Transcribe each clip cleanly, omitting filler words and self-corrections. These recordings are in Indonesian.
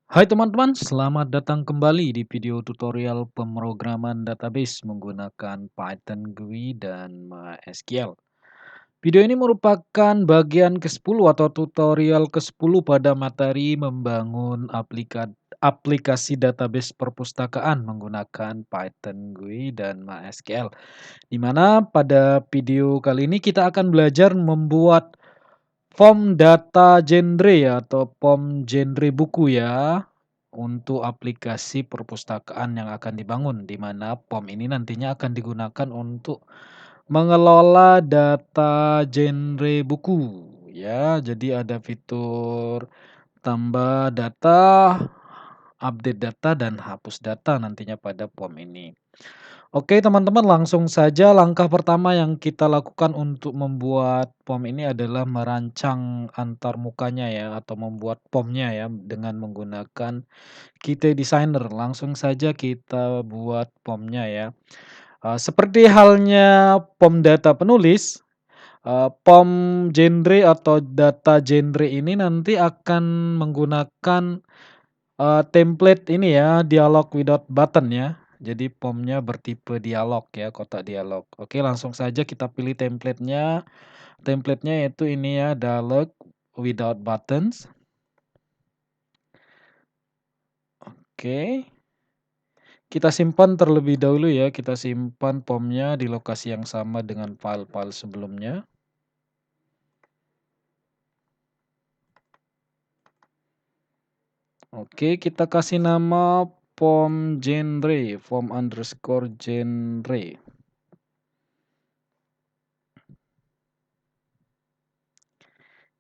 Hai teman-teman, selamat datang kembali di video tutorial pemrograman database menggunakan Python GUI dan MySQL. Video ini merupakan bagian ke-10 atau tutorial ke-10 pada materi membangun aplikasi database perpustakaan menggunakan Python GUI dan MySQL. Di mana pada video kali ini kita akan belajar membuat form data genre atau form genre buku ya, untuk aplikasi perpustakaan yang akan dibangun, di mana form ini nantinya akan digunakan untuk mengelola data genre buku ya. Jadi ada fitur tambah data, update data, dan hapus data nantinya pada form ini. Oke teman-teman, langsung saja langkah pertama yang kita lakukan untuk membuat form ini adalah merancang antar mukanya ya, atau membuat formnya ya dengan menggunakan Qt Designer. Langsung saja kita buat formnya ya. Seperti halnya form data penulis, form genre atau data genre ini nanti akan menggunakan template ini ya, dialog without button ya. Jadi formnya bertipe dialog ya, kotak dialog. Oke, langsung saja kita pilih templatenya. Templatenya yaitu ini ya, dialog without buttons. Oke, kita simpan terlebih dahulu ya. Kita simpan formnya di lokasi yang sama dengan file-file sebelumnya. Oke, kita kasih nama form genre, form underscore genre.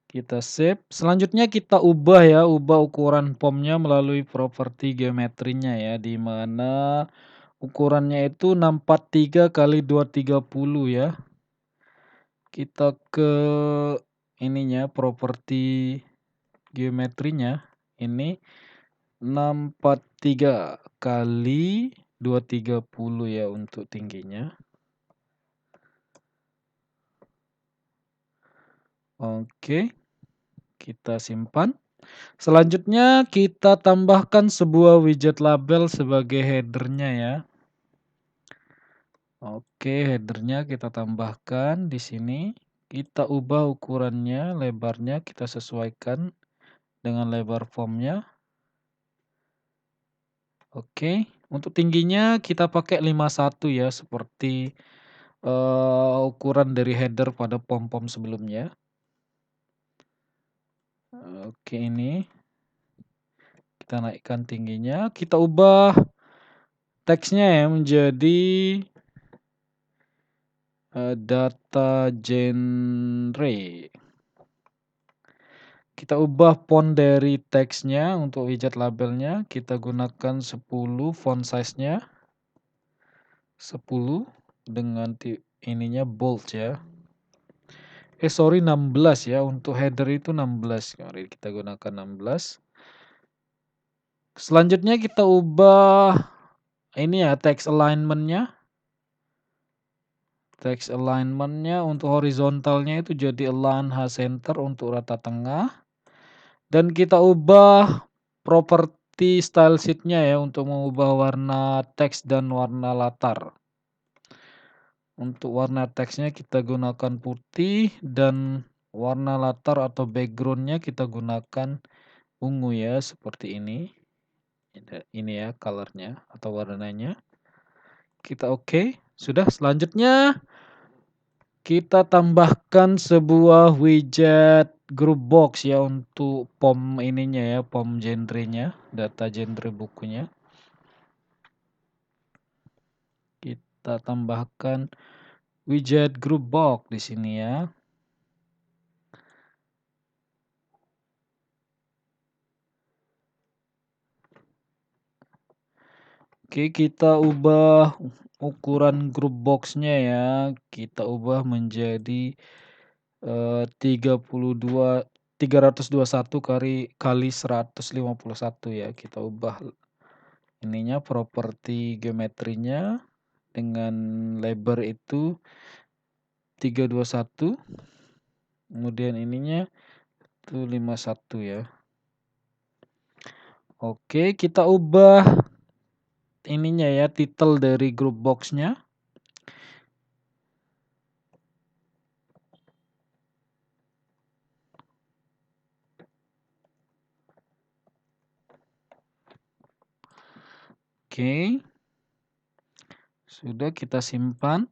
Kita save. Selanjutnya kita ubah ya, ubah ukuran formnya melalui properti geometrinya ya, di mana ukurannya itu 643 kali 230 ya. Kita ke ininya, properti geometrinya. Ini 643 kali 230 ya untuk tingginya. Oke, kita simpan. Selanjutnya kita tambahkan sebuah widget label sebagai headernya ya. Oke, headernya kita tambahkan di sini. Kita ubah ukurannya, lebarnya kita sesuaikan dengan lebar formnya. Oke, untuk tingginya kita pakai 51 ya, seperti ukuran dari header pada form-form sebelumnya. Oke, ini kita naikkan tingginya, kita ubah teksnya ya menjadi data genre. Kita ubah font dari teksnya untuk widget labelnya. Kita gunakan 10 font size-nya. 10 dengan ininya bold ya. Sorry, 16 ya. Untuk header itu 16. Mari kita gunakan 16. Selanjutnya kita ubah ini ya, text alignment-nya. Text alignment-nya untuk horizontalnya itu jadi align H center untuk rata tengah. Dan kita ubah properti style sheet-nya ya untuk mengubah warna teks dan warna latar. Untuk warna teksnya kita gunakan putih dan warna latar atau background-nya kita gunakan ungu ya, seperti ini. Ini ya color-nya atau warnanya. Kita oke. Sudah, selanjutnya kita tambahkan sebuah widget group box ya untuk form ininya ya, form genre-nya, data genre bukunya. Kita tambahkan widget group box di sini ya. Oke, kita ubah ukuran group box-nya ya. Kita ubah menjadi 321 kali 151 ya. Kita ubah ininya, properti geometrinya dengan lebar itu 321. Kemudian ininya itu 51 ya. Oke, kita ubah ininya ya, title dari grup box-nya. Oke, sudah kita simpan.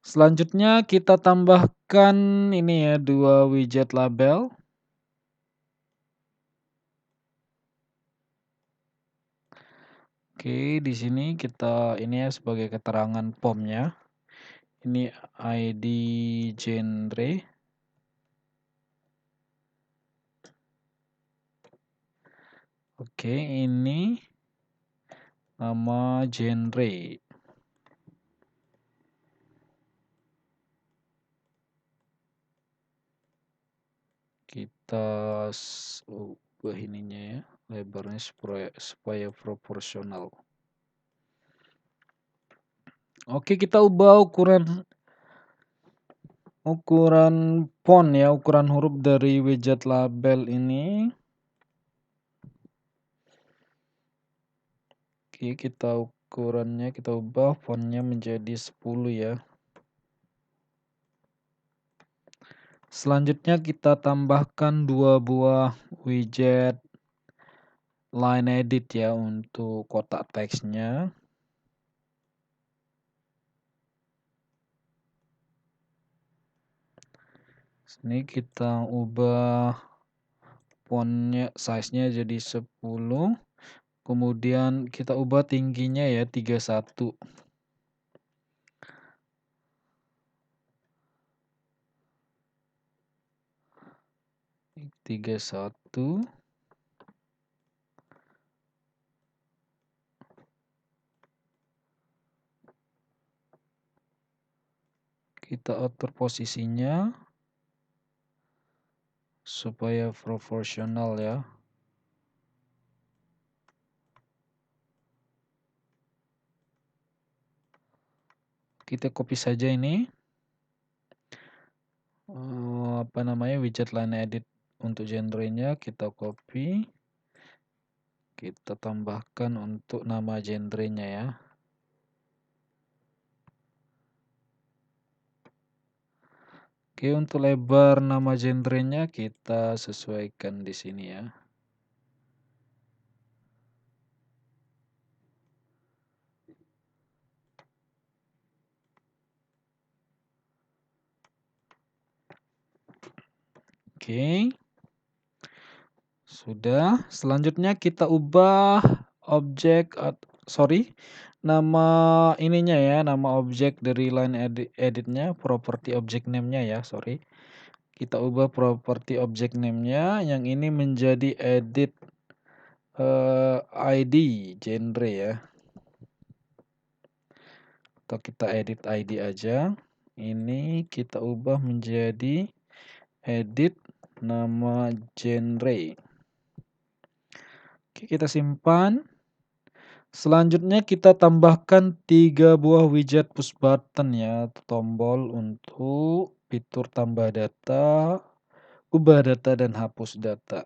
Selanjutnya kita tambahkan ini ya, 2 widget label. Oke, di sini kita ini ya sebagai keterangan POM-nya. Ini ID genre. Oke, ini nama genre. Kita ubah ininya ya, lebarnya supaya proporsional. Oke, kita ubah ukuran font ya, ukuran huruf dari widget label ini. Oke, ukurannya kita ubah fontnya menjadi 10 ya. Selanjutnya kita tambahkan 2 buah widget line edit ya untuk kotak teksnya. Sini kita ubah fontnya size-nya jadi 10. Kemudian kita ubah tingginya ya 31. 31. Kita atur posisinya supaya proporsional ya. Kita copy saja ini. Apa namanya, widget line edit untuk genrenya kita copy. Kita tambahkan untuk nama genrenya ya. Oke, untuk lebar nama genrenya kita sesuaikan di sini ya. Oke. Sudah. Selanjutnya kita ubah nama ininya ya, nama objek dari line editnya, property object name-nya ya, sorry. Kita ubah property object name-nya, yang ini menjadi edit ID genre ya. Atau kita edit ID aja. Ini kita ubah menjadi edit nama genre. Oke, kita simpan. Selanjutnya kita tambahkan 3 buah widget push button ya, tombol untuk fitur tambah data, ubah data, dan hapus data.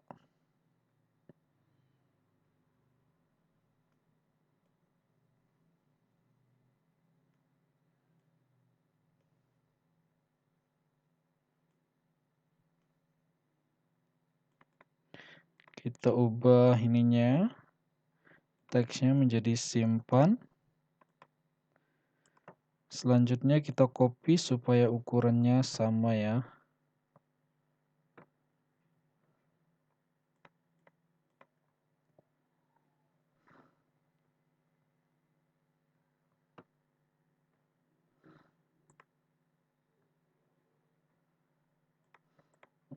Kita ubah ininya, teksnya menjadi simpan. Selanjutnya kita copy supaya ukurannya sama ya.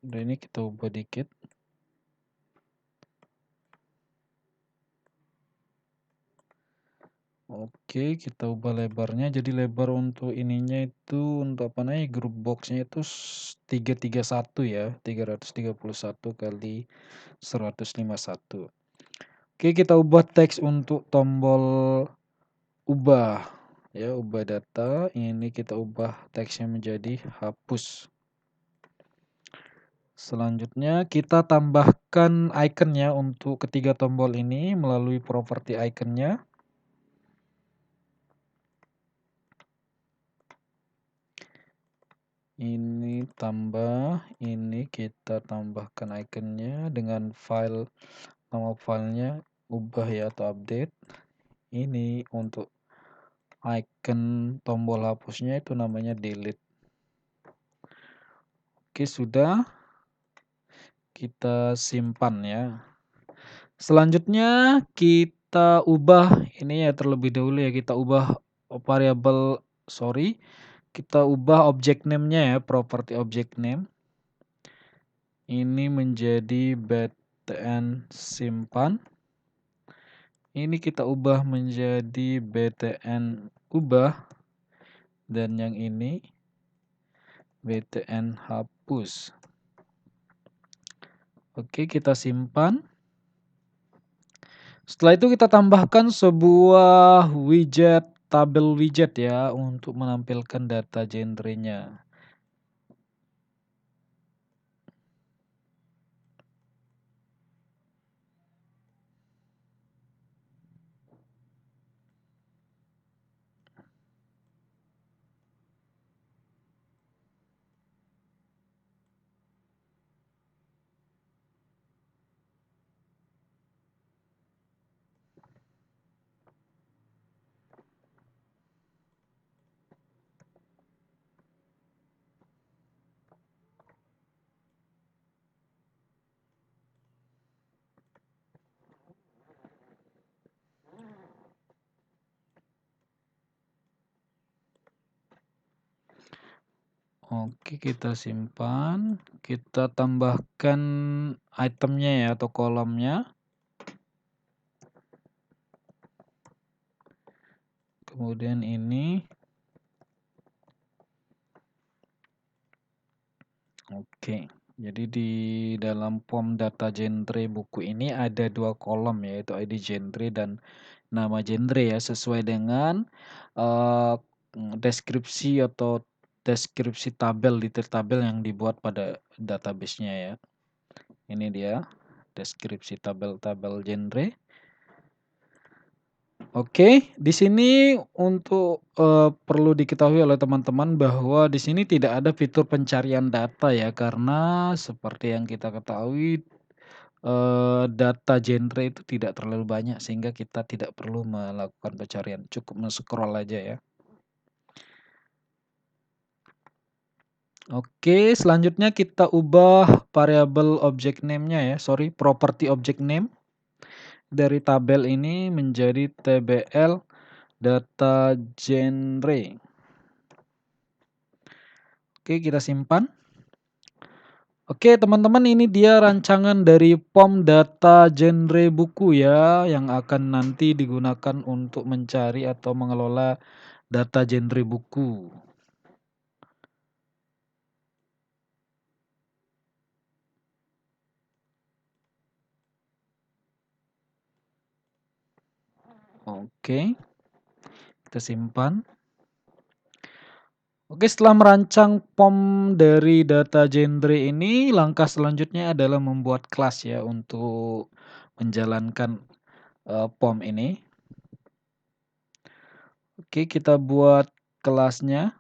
Udah, ini kita ubah dikit. Oke, kita ubah lebarnya. Jadi lebar untuk ininya itu, untuk apa namanya, grup boxnya itu 331 ya, 331 kali 151. Oke, kita ubah teks untuk tombol ubah ya, ubah data. Ini kita ubah teksnya menjadi hapus. Selanjutnya kita tambahkan ikonnya untuk ketiga tombol ini melalui properti ikonnya. Ini tambah, ini kita tambahkan ikonnya dengan file, nama filenya ubah ya atau update. Ini untuk icon tombol hapusnya itu namanya delete. Oke, sudah. Kita simpan ya. Selanjutnya kita ubah ini ya terlebih dahulu ya, kita ubah variabel kita ubah object name-nya ya, properti object name. Ini menjadi btn simpan. Ini kita ubah menjadi btn ubah. Dan yang ini btn hapus. Oke, kita simpan. Setelah itu kita tambahkan sebuah widget, tabel widget ya untuk menampilkan data genre-nya. Oke, kita simpan. Kita tambahkan itemnya ya atau kolomnya. Kemudian ini. Oke. Jadi di dalam form data genre buku ini ada dua kolom yaitu ID genre dan nama genre ya sesuai dengan deskripsi atau deskripsi tabel detail tabel yang dibuat pada database-nya ya. Ini dia deskripsi tabel-tabel genre. Oke, di sini untuk perlu diketahui oleh teman-teman bahwa di sini tidak ada fitur pencarian data ya karena seperti yang kita ketahui data genre itu tidak terlalu banyak sehingga kita tidak perlu melakukan pencarian, cukup men-scroll aja ya. Oke, selanjutnya kita ubah variabel object name-nya ya, properti object name dari tabel ini menjadi tbl data genre. Oke, kita simpan. Oke, teman-teman, ini dia rancangan dari form data genre buku ya yang akan nanti digunakan untuk mencari atau mengelola data genre buku. Oke, kita simpan. Oke, setelah merancang form dari data genre ini, langkah selanjutnya adalah membuat kelas ya untuk menjalankan form ini. Oke, kita buat kelasnya.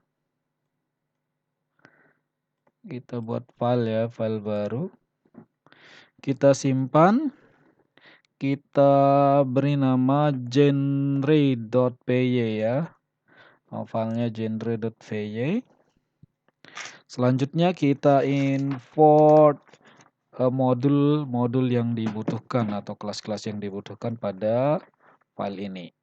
Kita buat file ya, file baru. Kita simpan. Kita beri nama genre.py ya. Filenya genre.py. Selanjutnya kita import modul-modul yang dibutuhkan atau kelas-kelas yang dibutuhkan pada file ini.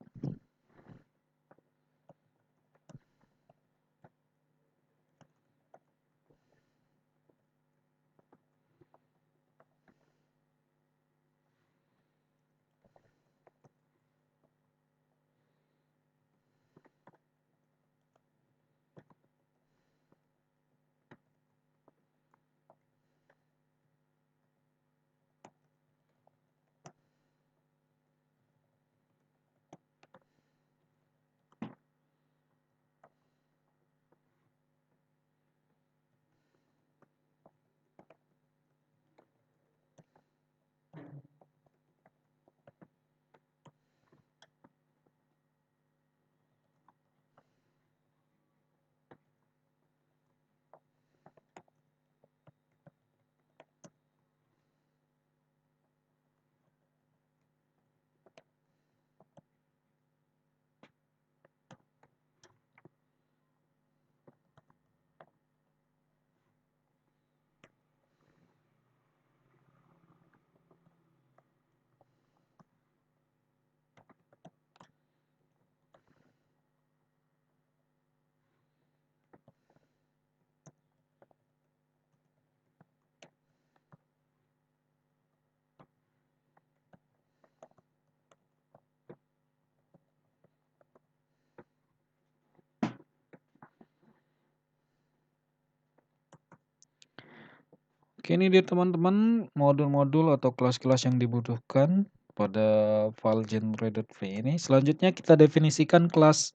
Oke, ini dia teman-teman modul-modul atau kelas-kelas yang dibutuhkan pada file genre.v ini. Selanjutnya kita definisikan kelas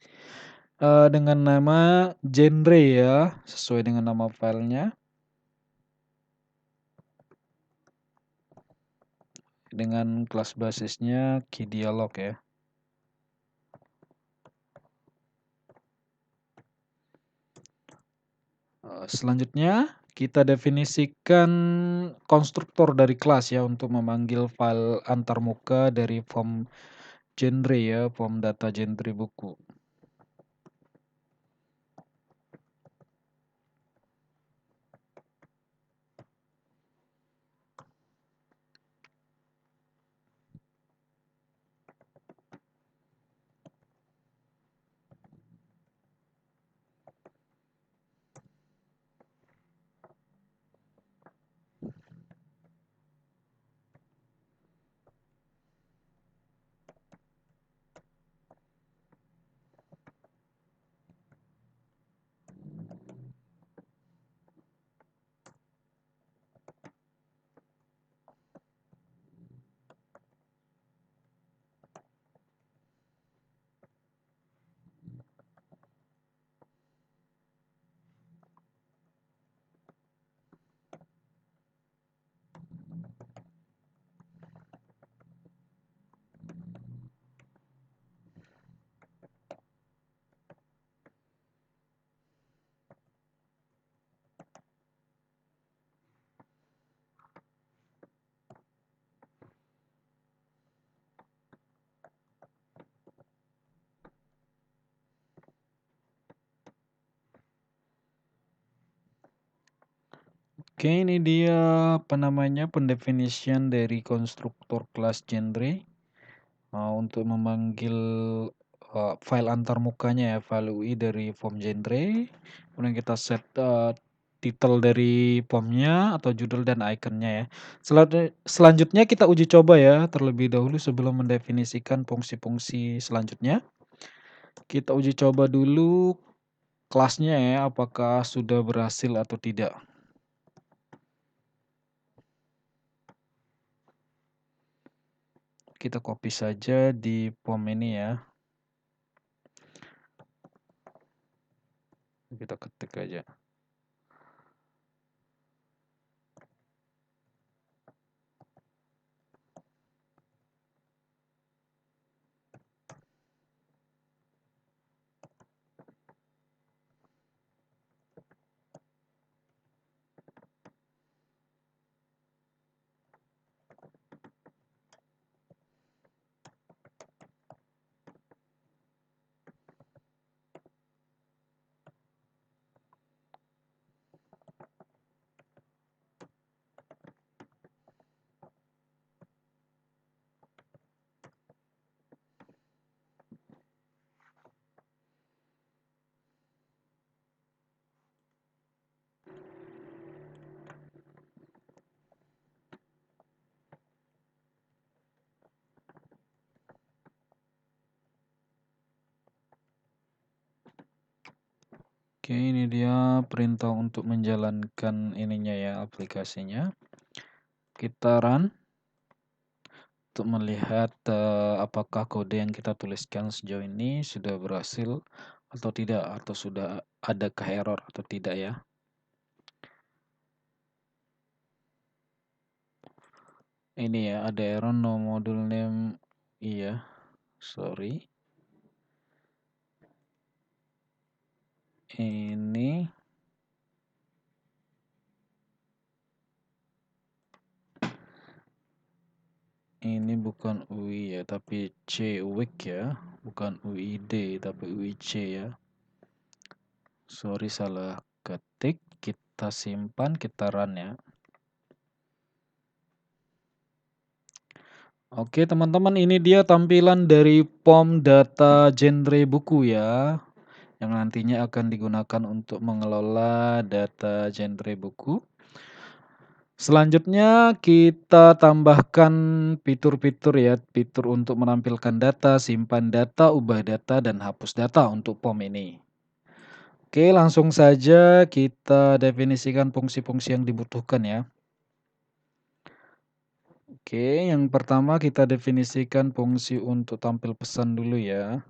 dengan nama genre ya, sesuai dengan nama filenya. Dengan kelas basisnya keyDialog ya. Selanjutnya kita definisikan konstruktor dari kelas ya untuk memanggil file antarmuka dari form genre ya, form data genre buku. Oke, ini dia pendefinisian dari konstruktor kelas genre untuk memanggil file antarmukanya ya, file UI dari form genre. Kemudian kita set title dari formnya atau judul dan ikonnya ya. Selanjutnya kita uji coba ya terlebih dahulu sebelum mendefinisikan fungsi-fungsi selanjutnya. Kita uji coba dulu kelasnya ya, apakah sudah berhasil atau tidak. Kita copy saja di form ini ya. Kita ketik aja. Oke, ini dia perintah untuk menjalankan ininya ya, aplikasinya. Kita run untuk melihat apakah kode yang kita tuliskan sejauh ini sudah berhasil atau tidak, atau sudah adakah error atau tidak ya. Ini ya, ada error no module name. Iya, sorry. Ini bukan UI ya, tapi C week ya, bukan UID tapi UIC ya. Sorry salah ketik, kita simpan, kita run ya. Oke teman-teman, ini dia tampilan dari form data genre buku ya, yang nantinya akan digunakan untuk mengelola data genre buku. Selanjutnya kita tambahkan fitur-fitur ya, fitur untuk menampilkan data, simpan data, ubah data, dan hapus data untuk form ini. Oke, langsung saja kita definisikan fungsi-fungsi yang dibutuhkan ya. Oke, yang pertama kita definisikan fungsi untuk tampil pesan dulu ya.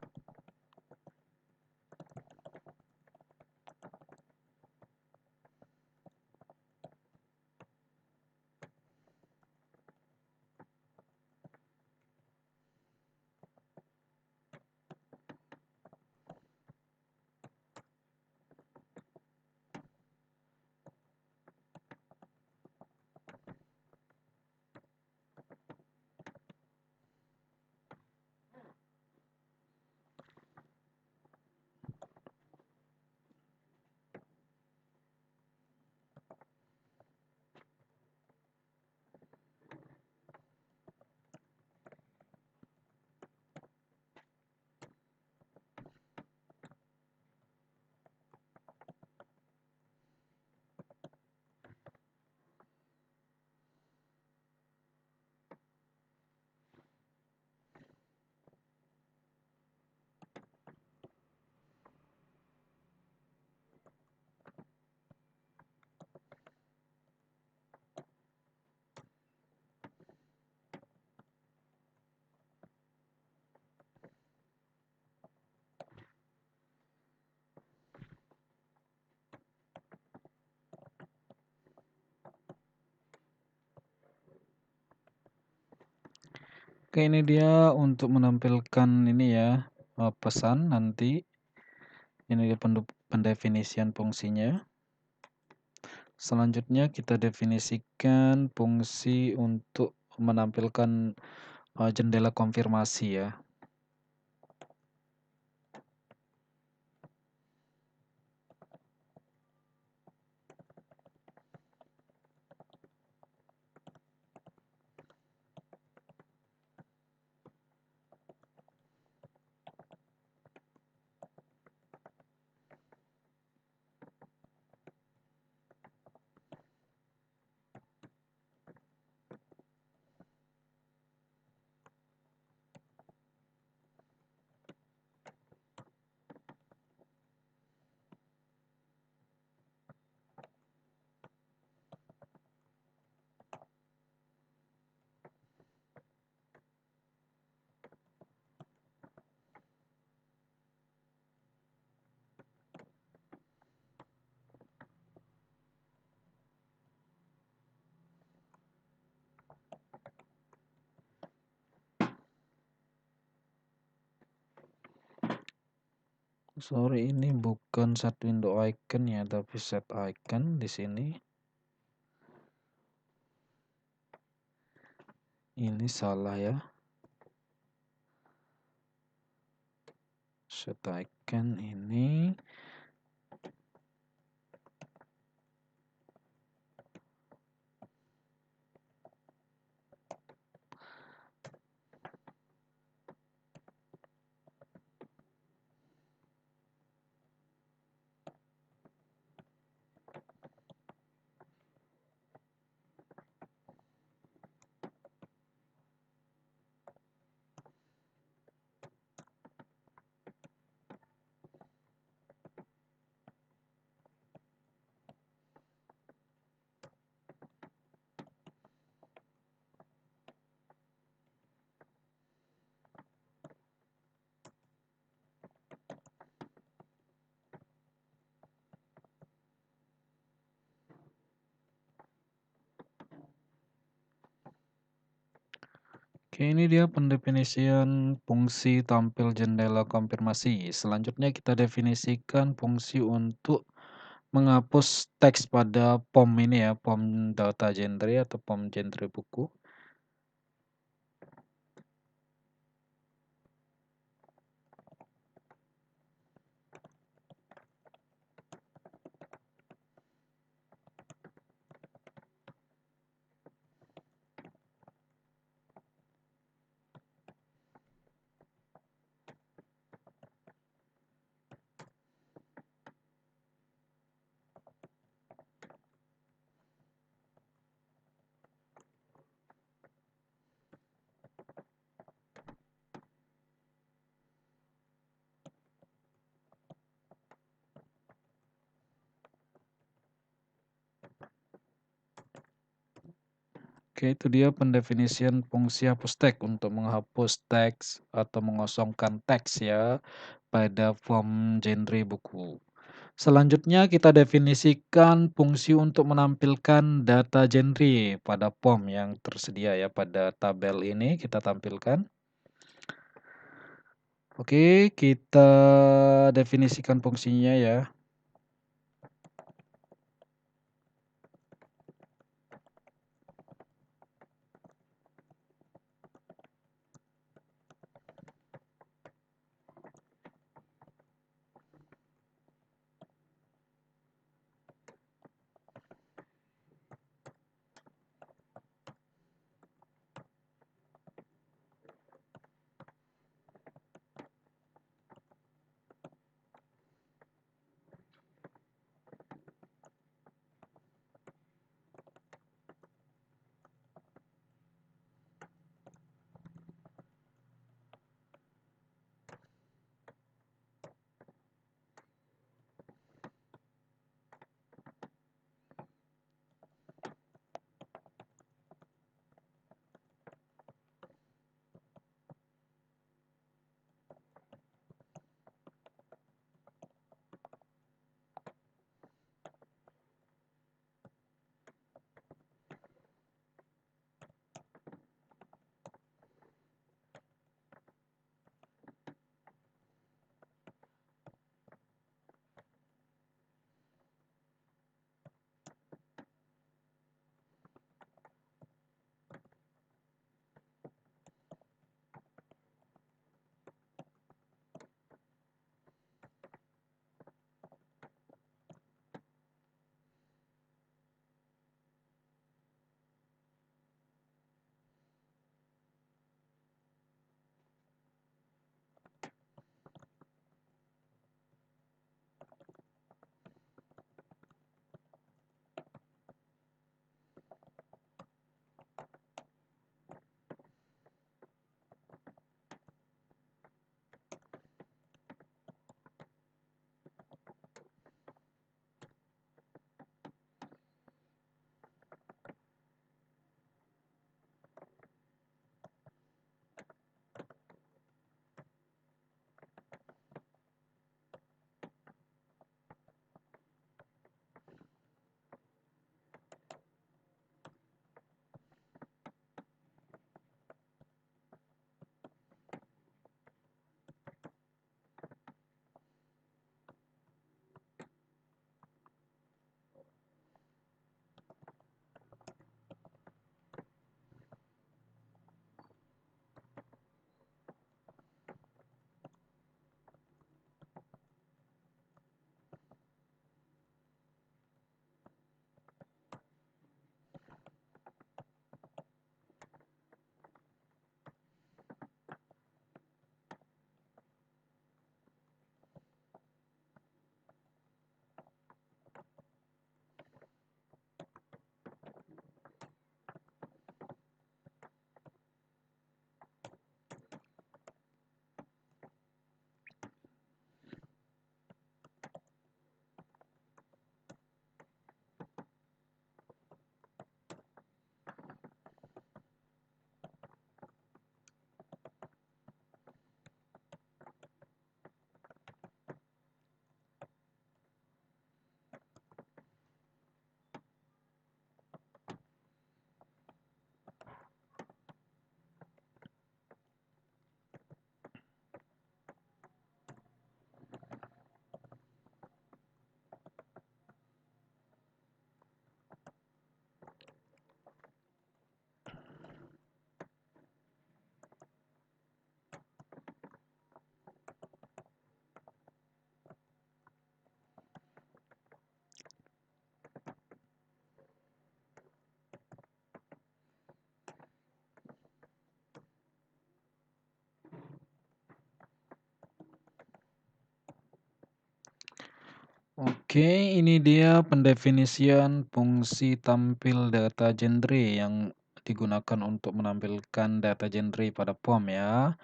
Oke, ini dia untuk menampilkan ini ya, pesan nanti. Ini dia pendefinisian fungsinya. Selanjutnya kita definisikan fungsi untuk menampilkan, jendela konfirmasi ya. Sorry, ini bukan set window icon ya, tapi set icon di sini. Ini salah ya. Set icon ini. Oke, ini dia pendefinisian fungsi tampil jendela konfirmasi. Selanjutnya kita definisikan fungsi untuk menghapus teks pada POM ini ya, POM data genre atau POM genre buku. Oke, itu dia pendefinisian fungsi hapus teks untuk menghapus teks atau mengosongkan teks ya pada form genre buku. Selanjutnya kita definisikan fungsi untuk menampilkan data genre pada form yang tersedia ya pada tabel ini kita tampilkan. Oke, kita definisikan fungsinya ya. Oke, ini dia pendefinisian fungsi tampil data genre yang digunakan untuk menampilkan data genre pada form ya.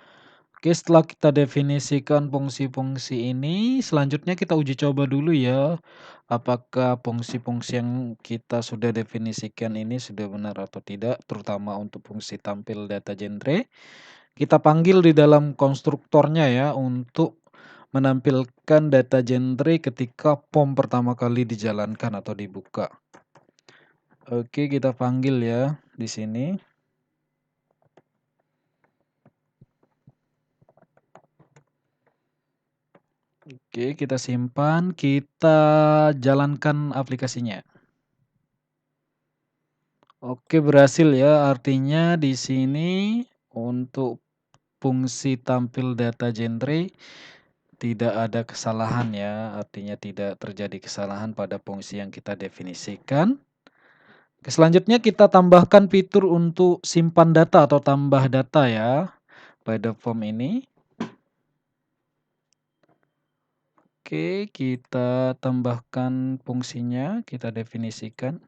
Oke, setelah kita definisikan fungsi-fungsi ini, selanjutnya kita uji coba dulu ya, apakah fungsi-fungsi yang kita sudah definisikan ini sudah benar atau tidak, terutama untuk fungsi tampil data genre. Kita panggil di dalam konstruktornya ya, untuk menampilkan data genre ketika form pertama kali dijalankan atau dibuka. Oke, kita panggil ya di sini. Oke, kita simpan, kita jalankan aplikasinya. Oke, berhasil ya. Artinya di sini untuk fungsi tampil data genre tidak ada kesalahan ya. Artinya tidak terjadi kesalahan pada fungsi yang kita definisikan. Selanjutnya kita tambahkan fitur untuk simpan data atau tambah data ya pada form ini. Oke, kita tambahkan fungsinya, kita definisikan.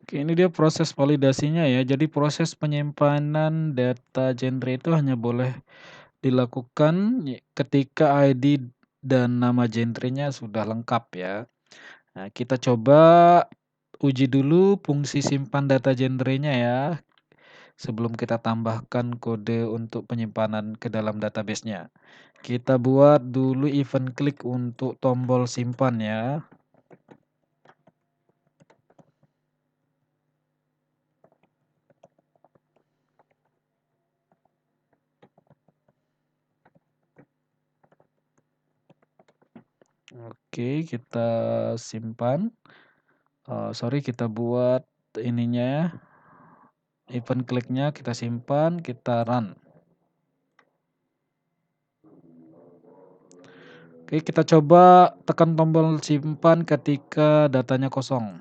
Oke, ini dia proses validasinya ya. Jadi proses penyimpanan data genre itu hanya boleh dilakukan ketika ID dan nama genrenya sudah lengkap ya. Nah, kita coba uji dulu fungsi simpan data genrenya ya, sebelum kita tambahkan kode untuk penyimpanan ke dalam database-nya. Kita buat dulu event klik untuk tombol simpan ya. Oke, kita simpan. Sorry, kita buat ininya, event kliknya kita simpan, kita run. Oke, kita coba tekan tombol simpan ketika datanya kosong.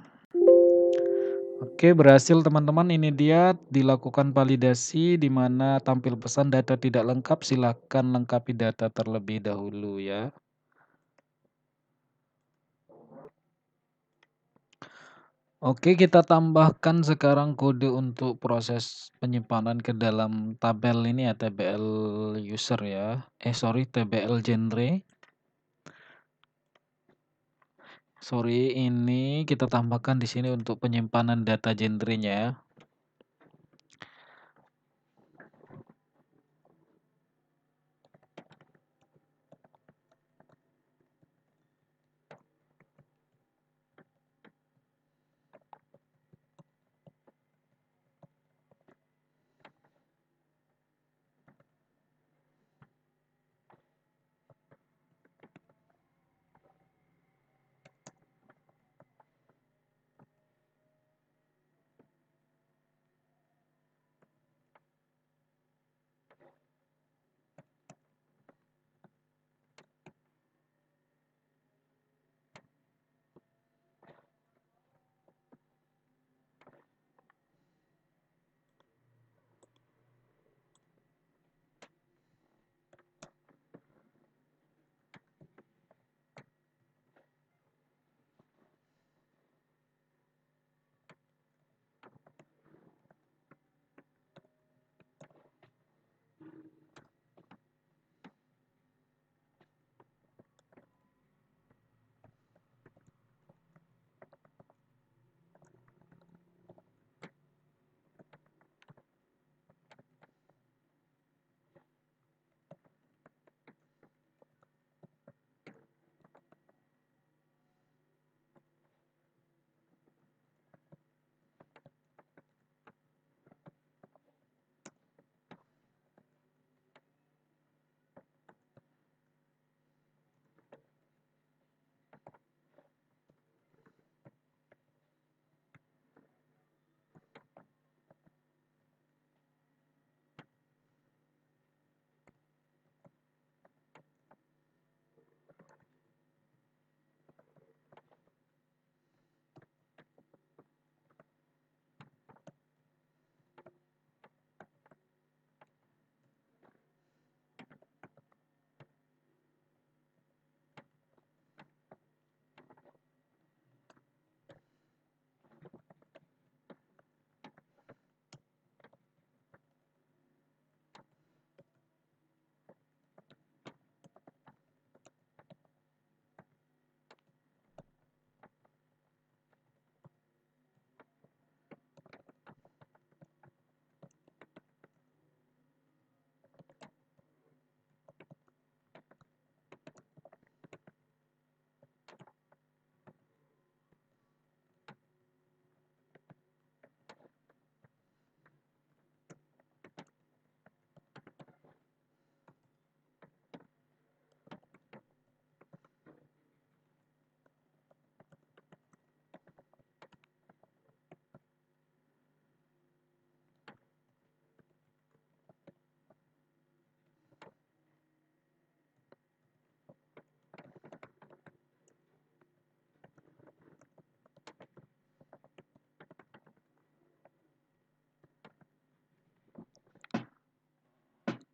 Oke, berhasil teman-teman. Ini dia dilakukan validasi di mana tampil pesan data tidak lengkap, silakan lengkapi data terlebih dahulu ya. Oke, kita tambahkan sekarang kode untuk proses penyimpanan ke dalam tabel ini ya, TBL user ya. Sorry, TBL genre. Sorry, ini kita tambahkan di sini untuk penyimpanan data genrenya ya.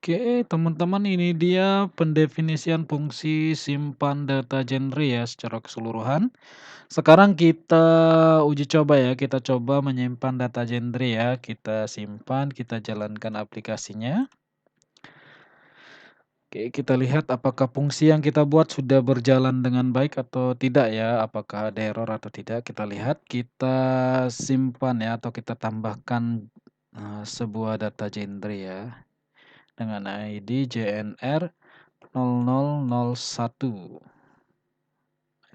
Oke, teman-teman, ini dia pendefinisian fungsi simpan data genre ya secara keseluruhan. Sekarang kita uji coba ya, kita coba menyimpan data genre ya. Kita simpan, kita jalankan aplikasinya. Oke, kita lihat apakah fungsi yang kita buat sudah berjalan dengan baik atau tidak ya. Apakah ada error atau tidak. Kita lihat, kita simpan ya atau kita tambahkan sebuah data genre ya dengan ID JNR 0001.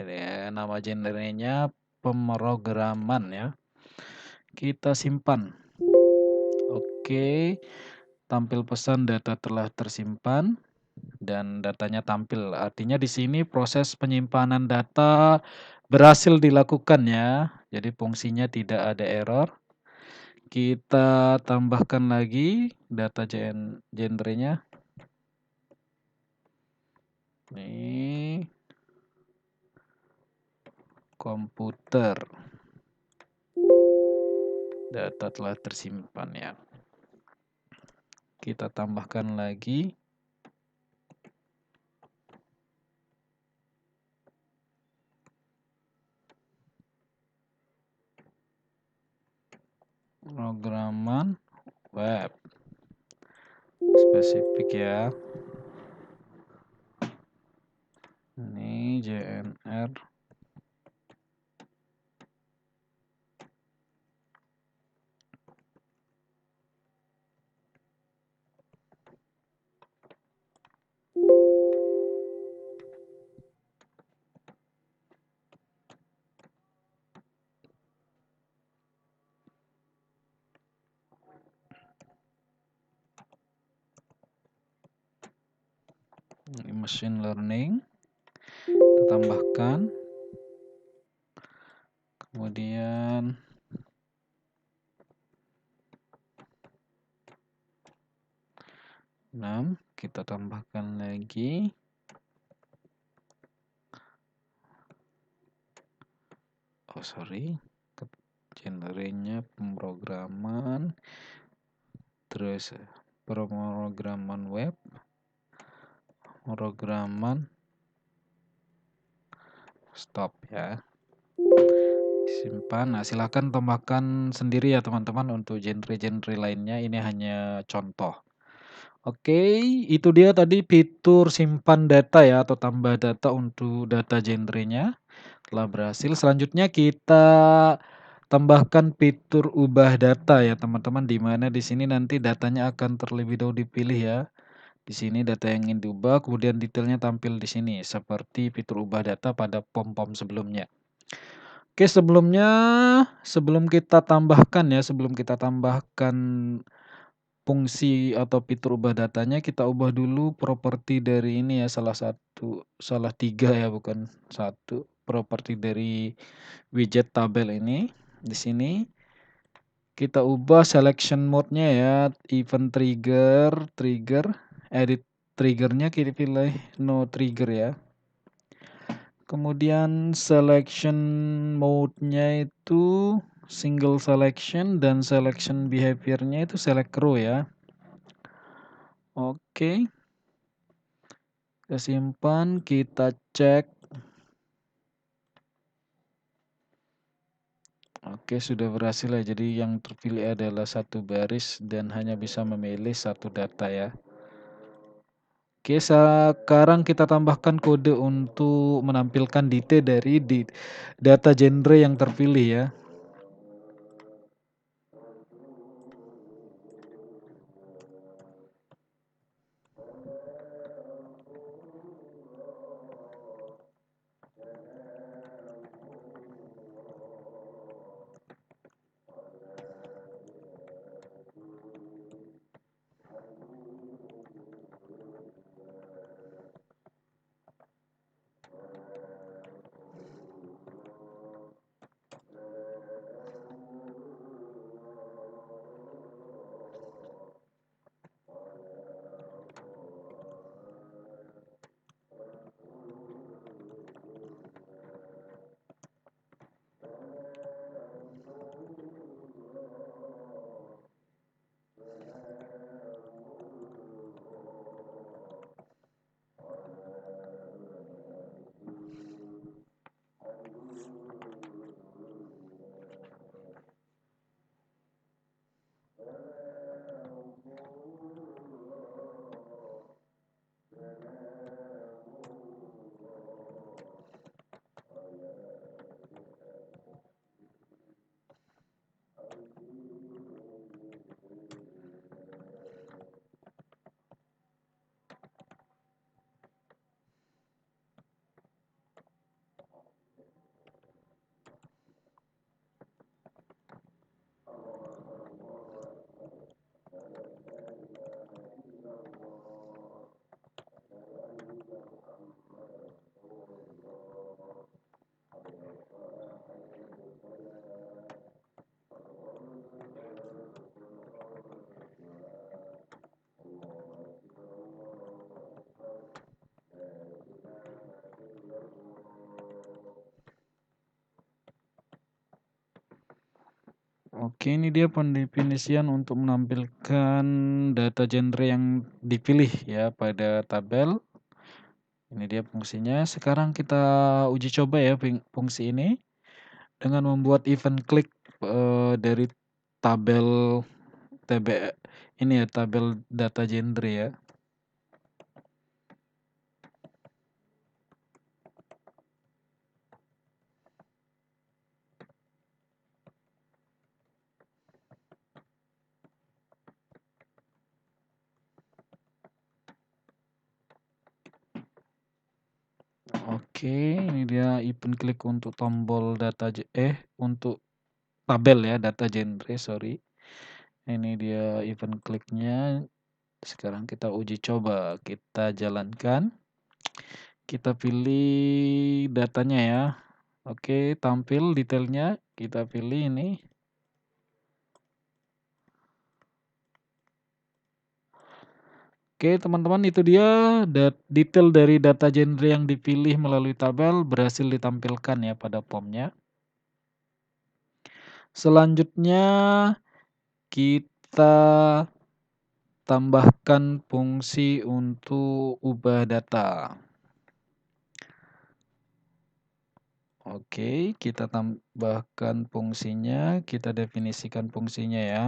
Ini ya, nama genrenya pemrograman ya. Kita simpan. Oke, tampil pesan data telah tersimpan dan datanya tampil. Artinya di sini proses penyimpanan data berhasil dilakukan ya. Jadi fungsinya tidak ada error. Kita tambahkan lagi data genrenya. Ini komputer. Data telah tersimpan ya. Kita tambahkan lagi programan web. Spesifik ya. Ini JNR machine learning, kita tambahkan, kemudian kita tambahkan lagi, genrenya pemrograman, terus pemrograman web, pemrograman, stop ya, simpan. Nah, silahkan tambahkan sendiri ya teman-teman untuk genre-genre lainnya, ini hanya contoh. Oke, itu dia tadi fitur simpan data ya atau tambah data untuk data genrenya telah berhasil. Selanjutnya kita tambahkan fitur ubah data ya teman-teman, di mana di sini nanti datanya akan terlebih dahulu dipilih ya. Di sini data yang ingin diubah, kemudian detailnya tampil di sini seperti fitur ubah data pada pom-pom sebelumnya. Oke, sebelum kita tambahkan fungsi atau fitur ubah datanya, kita ubah dulu properti dari ini ya, salah tiga ya, bukan satu. Properti dari widget tabel ini. Di sini kita ubah selection mode-nya ya, event trigger, edit triggernya kita pilih no trigger ya. Kemudian selection mode-nya itu single selection dan selection behavior-nya itu select row ya. Oke. Kita simpan, kita cek. Oke, sudah berhasil ya. Jadi yang terpilih adalah satu baris dan hanya bisa memilih satu data ya. Oke, sekarang kita tambahkan kode untuk menampilkan detail dari data genre yang terpilih ya. Oke, ini dia pendefinisian untuk menampilkan data genre yang dipilih ya pada tabel. Ini dia fungsinya. Sekarang kita uji coba ya fungsi ini dengan membuat event klik dari tabel TB ini ya, tabel data genre ya. Oke, ini dia event klik untuk tombol untuk tabel ya, data genre, sorry. Ini dia event kliknya. Sekarang kita uji coba, kita jalankan. Kita pilih datanya ya. Oke, tampil detailnya, kita pilih ini. Oke, teman-teman, itu dia detail dari data genre yang dipilih melalui tabel berhasil ditampilkan ya pada formnya. Selanjutnya kita tambahkan fungsi untuk ubah data. Oke, kita tambahkan fungsinya, kita definisikan fungsinya ya.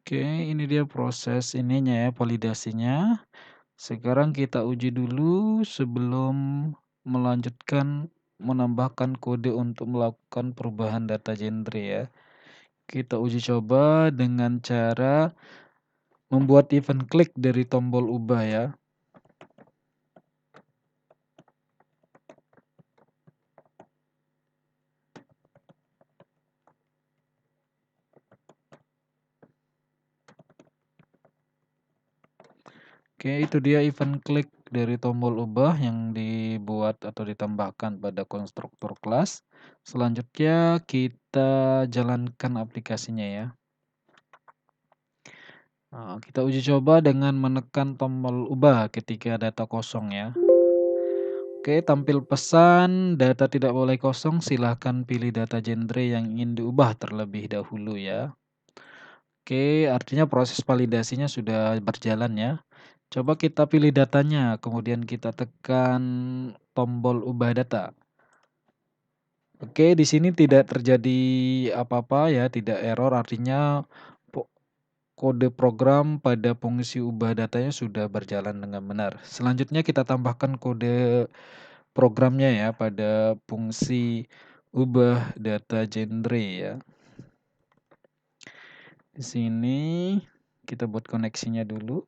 Oke, ini dia proses ininya ya, validasinya. Sekarang kita uji dulu sebelum melanjutkan menambahkan kode untuk melakukan perubahan data genre ya. Kita uji coba dengan cara membuat event klik dari tombol ubah ya. Oke, itu dia event klik dari tombol ubah yang dibuat atau ditambahkan pada konstruktur kelas. Selanjutnya kita jalankan aplikasinya ya. Nah, kita uji coba dengan menekan tombol ubah ketika data kosong ya. Oke, tampil pesan data tidak boleh kosong, silahkan pilih data genre yang ingin diubah terlebih dahulu ya. Oke, artinya proses validasinya sudah berjalan ya. Coba kita pilih datanya, kemudian kita tekan tombol ubah data. Oke, di sini tidak terjadi apa-apa ya, tidak error, artinya kode program pada fungsi ubah datanya sudah berjalan dengan benar. Selanjutnya kita tambahkan kode programnya ya pada fungsi ubah data genre ya. Di sini kita buat koneksinya dulu.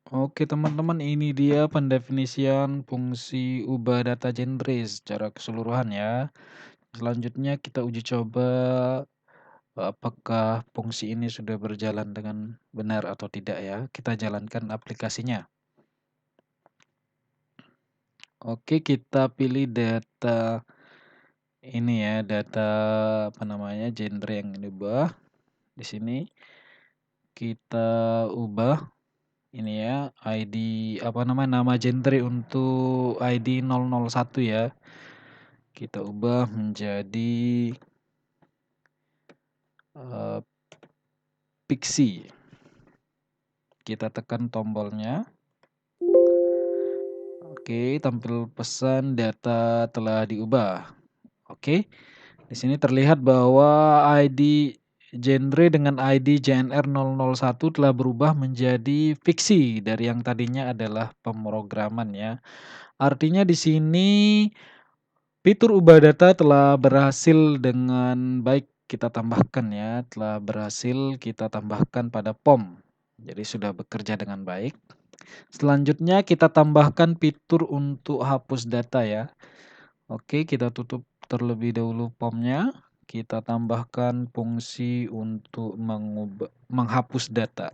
Oke teman-teman, ini dia pendefinisian fungsi ubah data genre secara keseluruhan ya. Selanjutnya kita uji coba apakah fungsi ini sudah berjalan dengan benar atau tidak ya. Kita jalankan aplikasinya. Oke, kita pilih data ini ya, data apa namanya, genre yang diubah. Di sini kita ubah ini ya, ID apa namanya, nama genre untuk ID 001 ya. Kita ubah menjadi eh, Pixie. Kita tekan tombolnya. Oke, tampil pesan data telah diubah. Oke. Di sini terlihat bahwa ID genre dengan ID JNR 001 telah berubah menjadi fiksi dari yang tadinya adalah pemrograman ya. Artinya di sini fitur ubah data telah berhasil dengan baik kita tambahkan ya, telah berhasil kita tambahkan pada POM. Jadi sudah bekerja dengan baik. Selanjutnya kita tambahkan fitur untuk hapus data ya. Oke, kita tutup terlebih dahulu POM-nya. Kita tambahkan fungsi untuk menghapus data.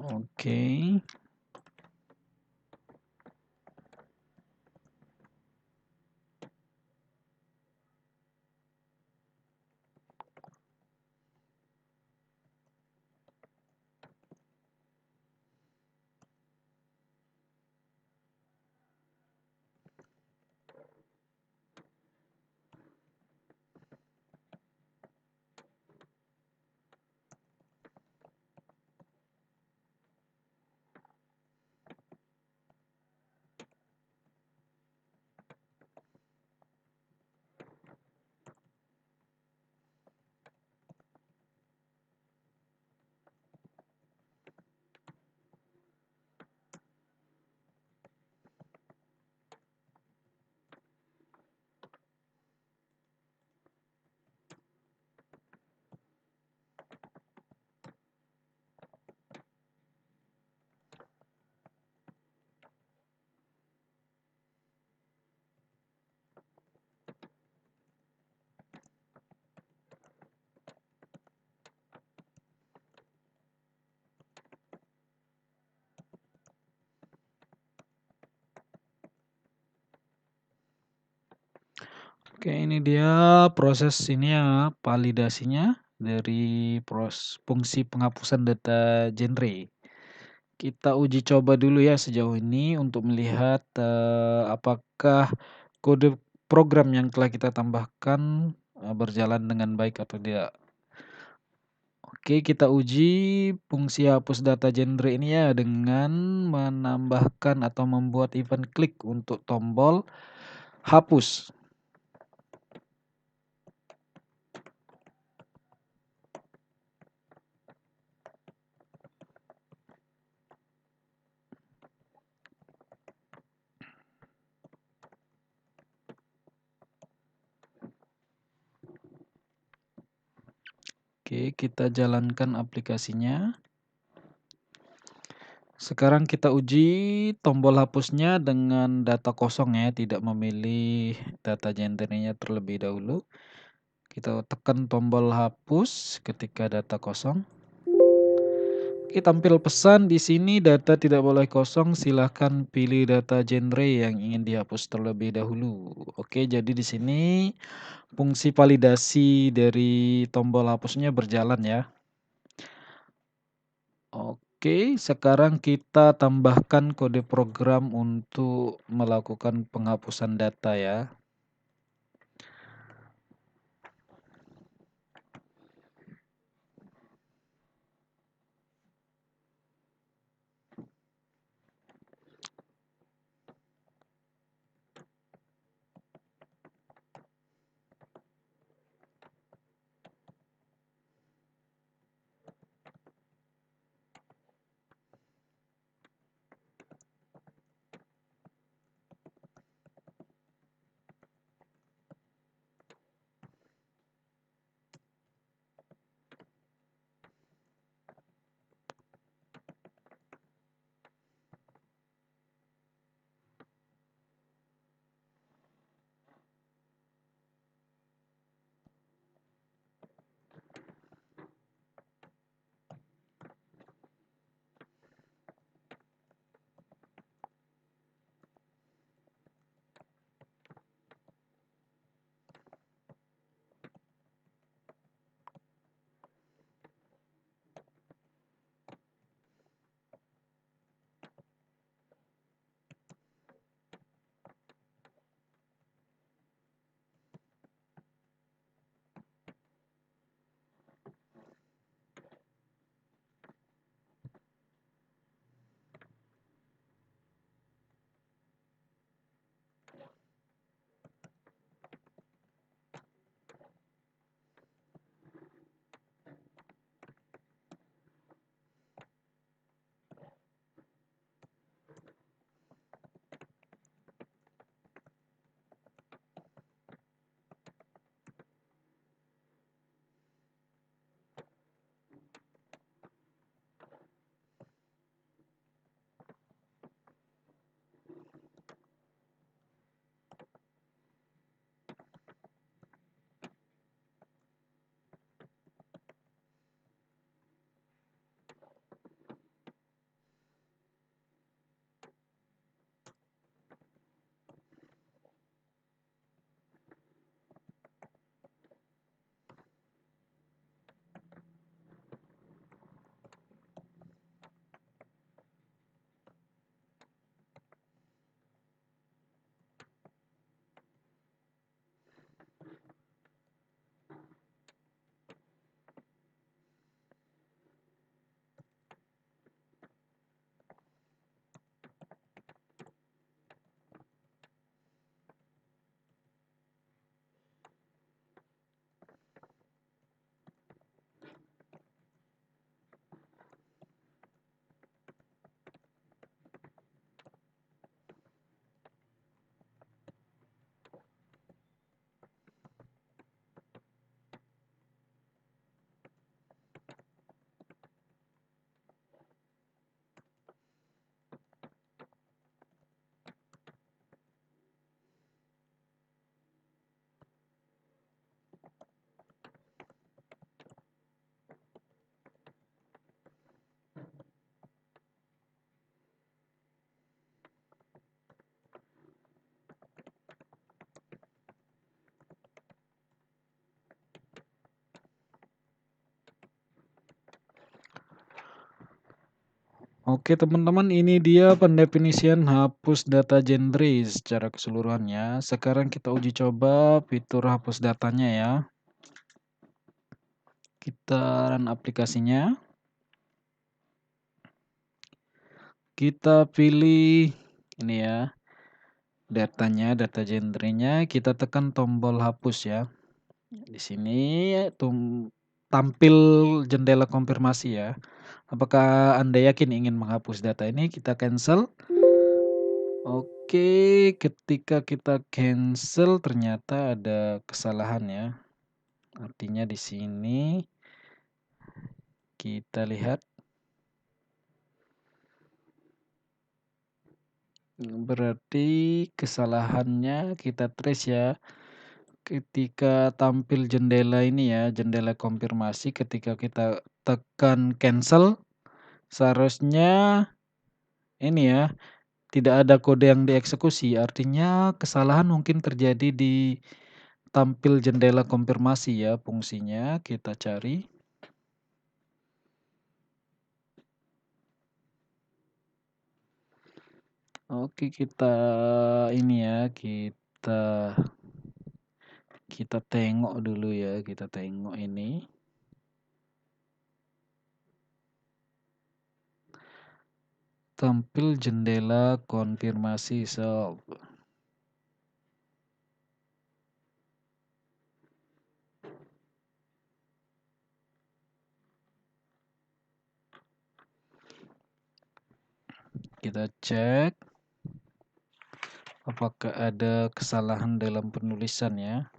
Oke. Oke, ini dia proses ini ya, validasinya dari fungsi penghapusan data genre. Kita uji coba dulu ya sejauh ini untuk melihat apakah kode program yang telah kita tambahkan berjalan dengan baik atau tidak. Oke, kita uji fungsi hapus data genre ini ya dengan menambahkan atau membuat event klik untuk tombol hapus. Oke, kita jalankan aplikasinya. Sekarang kita uji tombol hapusnya dengan data kosong ya, tidak memilih data gendernya terlebih dahulu. Kita tekan tombol hapus ketika data kosong. Oke, tampil pesan di sini data tidak boleh kosong, silahkan pilih data genre yang ingin dihapus terlebih dahulu. Oke, jadi di sini fungsi validasi dari tombol hapusnya berjalan ya. Oke. Oke, sekarang kita tambahkan kode program untuk melakukan penghapusan data ya. Oke teman-teman, ini dia pendefinisian hapus data genre secara keseluruhannya. Sekarang kita uji coba fitur hapus datanya ya. Kita run aplikasinya. Kita pilih ini ya, datanya, data genrenya. Kita tekan tombol hapus ya. Di sini tampil jendela konfirmasi ya. Apakah Anda yakin ingin menghapus data ini? Kita cancel. Oke, ketika kita cancel ternyata ada kesalahan ya. Artinya di sini kita lihat berarti kesalahannya kita trace ya. Ketika tampil jendela ini ya, jendela konfirmasi ketika kita tekan cancel seharusnya ini ya, tidak ada kode yang dieksekusi. Artinya kesalahan mungkin terjadi di tampil jendela konfirmasi ya, fungsinya kita cari. Oke, kita ini ya, kita tengok dulu ya, kita tengok ini. Tampil jendela konfirmasi solve. Kita cek apakah ada kesalahan dalam penulisan ya.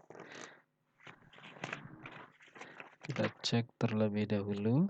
Kita cek terlebih dahulu.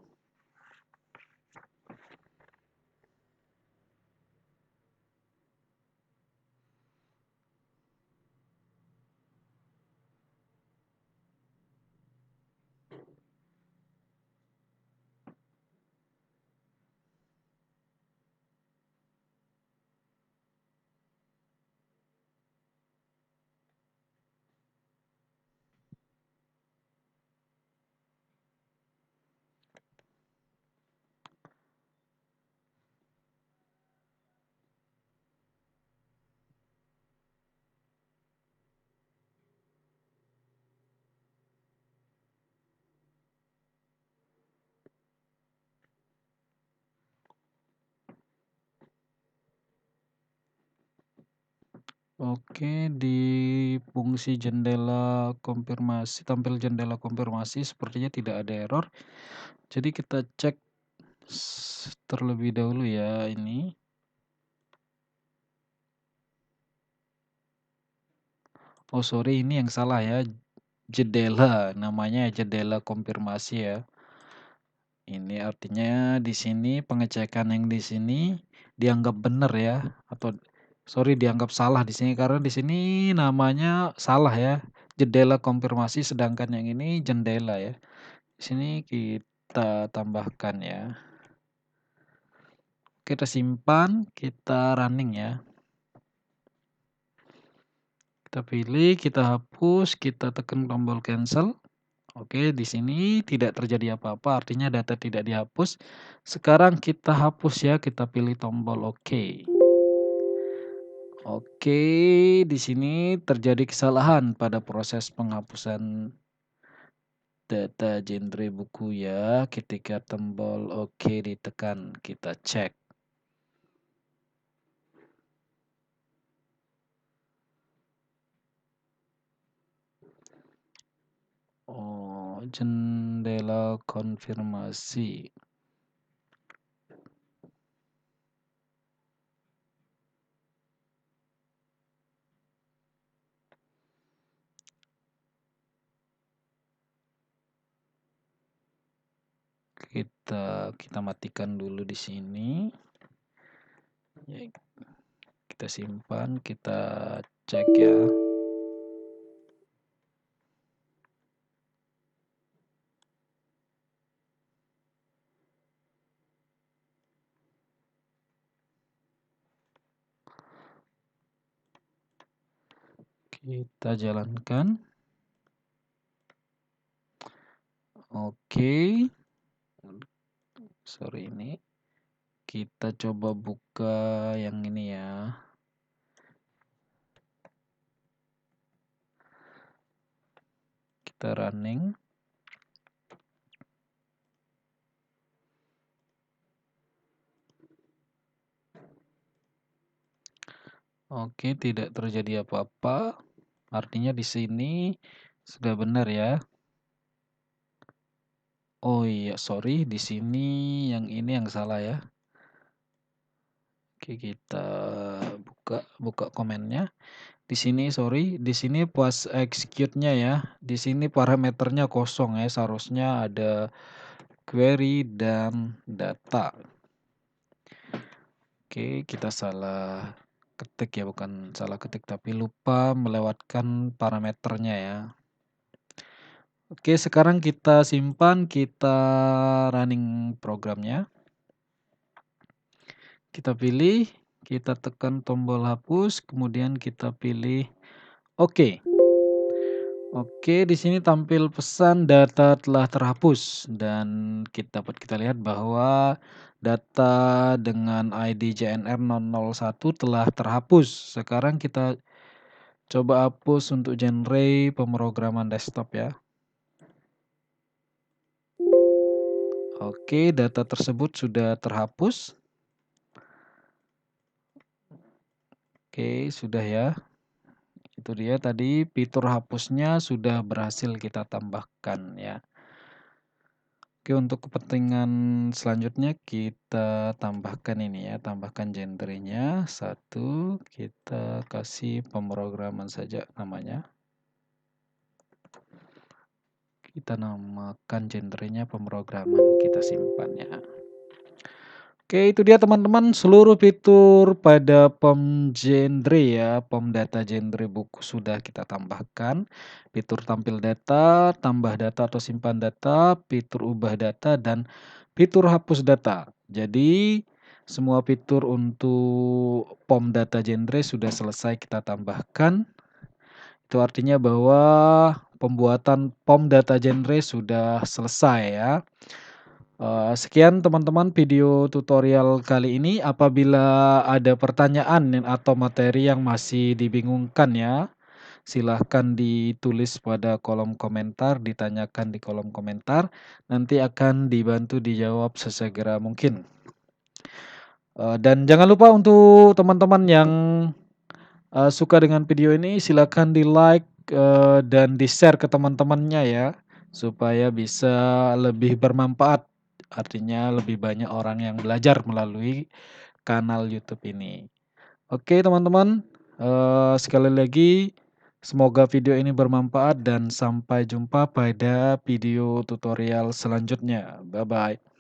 Oke, di fungsi jendela konfirmasi, tampil jendela konfirmasi sepertinya tidak ada error. Jadi kita cek terlebih dahulu ya ini. Oh sorry, ini yang salah ya. Jendela, namanya jendela konfirmasi ya. Ini artinya di sini pengecekan yang di sini dianggap benar ya, atau sorry dianggap salah di sini karena di sini namanya salah ya. Jendela konfirmasi sedangkan yang ini jendela ya. Di sini kita tambahkan ya. Kita simpan, kita running ya. Kita pilih, kita hapus, kita tekan tombol cancel. Oke, di sini tidak terjadi apa-apa, artinya data tidak dihapus. Sekarang kita hapus ya, kita pilih tombol OK. Oke, di sini terjadi kesalahan pada proses penghapusan data genre buku ya. Ketika tombol OK ditekan, kita cek. Oh, jendela konfirmasi. Kita matikan dulu di sini. Ya, kita simpan, kita cek ya. Kita jalankan. Oke. Sorry ini. Kita coba buka yang ini ya. Kita running. Oke, tidak terjadi apa-apa. Artinya di sini sudah benar ya. Oh iya, sorry, di sini yang ini yang salah ya. Oke, kita buka komennya. Di sini sorry, di sini pas execute-nya ya. Di sini parameternya kosong ya, seharusnya ada query dan data. Oke, kita salah ketik ya, bukan salah ketik tapi lupa melewatkan parameternya ya. Oke, sekarang kita simpan, kita running programnya. Kita pilih, kita tekan tombol hapus, kemudian kita pilih OK. Oke, di sini tampil pesan data telah terhapus dan dapat kita lihat bahwa data dengan ID JNR 001 telah terhapus. Sekarang kita coba hapus untuk genre pemrograman desktop ya. Oke, data tersebut sudah terhapus. Oke, sudah ya. Itu dia tadi fitur hapusnya sudah berhasil kita tambahkan ya. Oke, untuk kepentingan selanjutnya kita tambahkan ini ya, tambahkan genrenya. Satu, kita kasih pemrograman saja namanya. Kita namakan genrenya pemrograman, kita simpan ya. Oke, itu dia teman-teman seluruh fitur pada POM genre ya, POM data genre buku sudah kita tambahkan. Fitur tampil data, tambah data atau simpan data, fitur ubah data, dan fitur hapus data. Jadi semua fitur untuk POM data genre sudah selesai kita tambahkan. Itu artinya bahwa pembuatan POM data genre sudah selesai ya. Sekian teman-teman video tutorial kali ini. Apabila ada pertanyaan atau materi yang masih dibingungkan ya, silahkan ditulis pada kolom komentar, ditanyakan di kolom komentar. Nanti akan dibantu dijawab sesegera mungkin. Dan jangan lupa untuk teman-teman yang suka dengan video ini, silakan di-like dan di-share ke teman-temannya ya, supaya bisa lebih bermanfaat. Artinya lebih banyak orang yang belajar melalui kanal YouTube ini. Oke teman-teman, sekali lagi semoga video ini bermanfaat dan sampai jumpa pada video tutorial selanjutnya. Bye-bye.